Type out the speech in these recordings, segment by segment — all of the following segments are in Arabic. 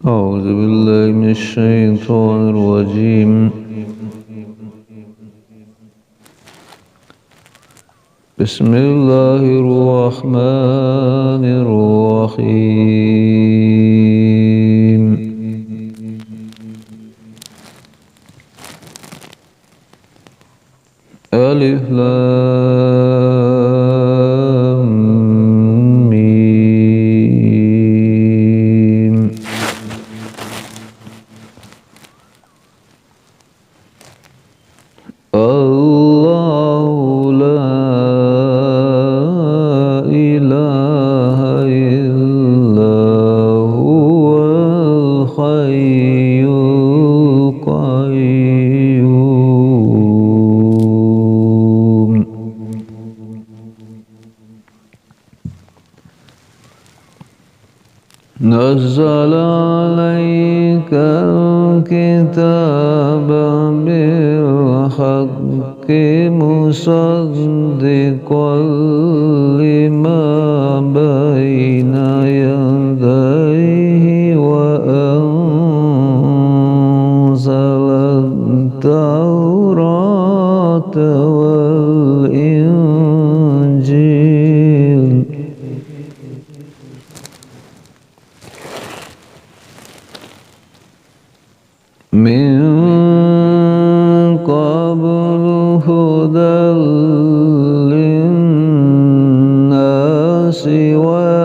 أعوذ بالله من الشيطان الرجيم. بسم الله الرحمن الرحيم. ألف لام ميم. الله لا إله إلا هو الحي القيوم. نزل عليك الكتاب بالحق مصدقا لما بين يديه وأنزل التوراة والإنجيل من قبل هدى للناس وأنزل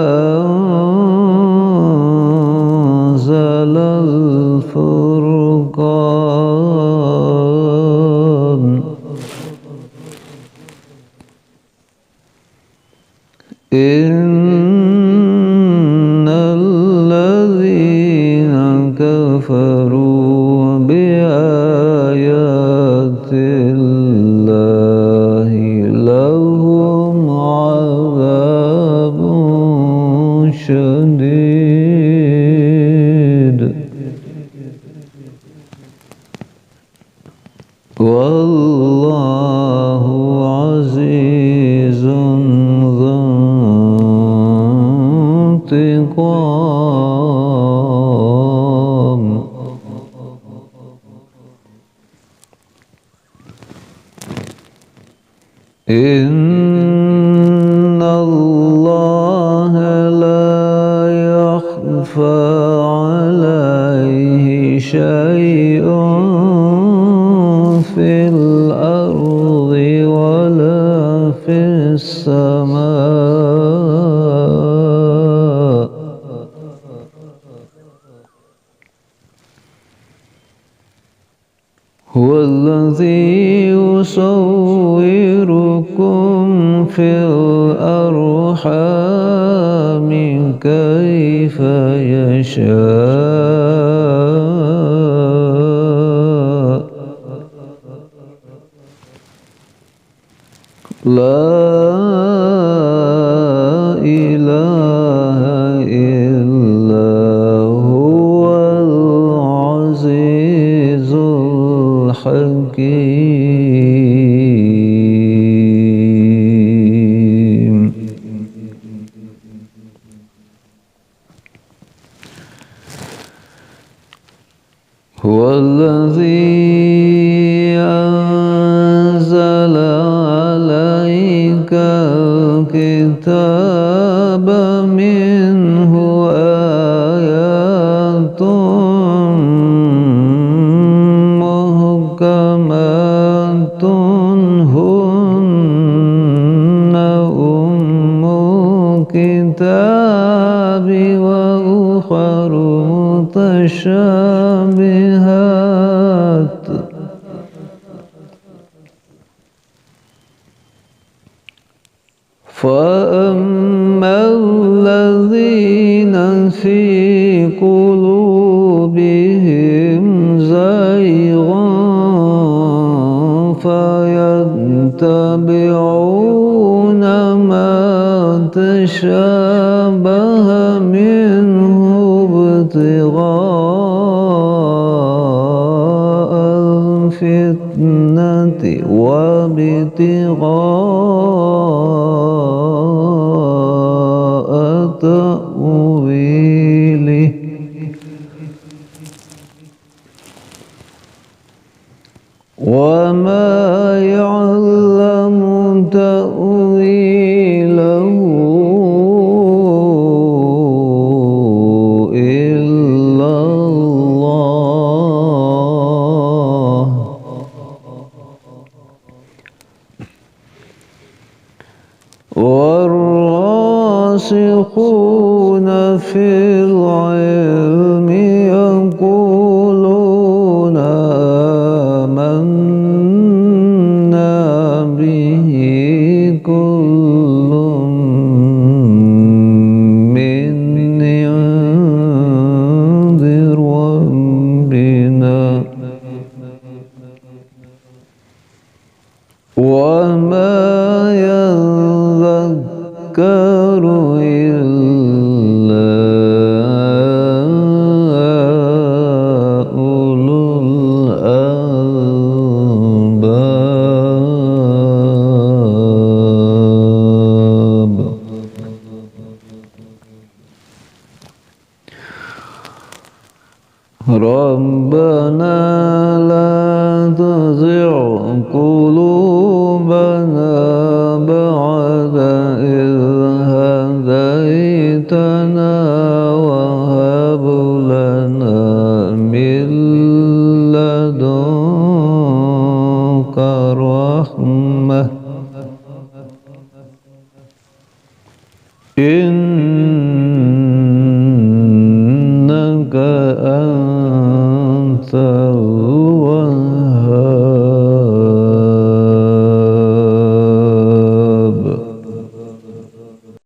الفرقان. إن الذين كفروا بآيات الله لهم عذاب شديد والله عزيز ذو انتقام. إن الله لا يخفى عليه شيء في الأرض ولا في السماء. هو الذي يصوركم في الأرحام كيف يشاء. لا إله إلا هو العزيز الحكيم. هو الذي أنزل عليك الكتاب منه آيات محكمات هن أم الكتاب وأخر متشابهات. فأما الذين في قلوبهم زيغ فيتبعون ما تشابه منه ابتغاء الفتنة وابتغاء تأويله وما يعلم تأويله إلا الله والراسخون في العلم يقولون آمنا به كل من عند ربنا وما يذكر إلا أولو الألباب. ربنا لا تزغ قلوبنا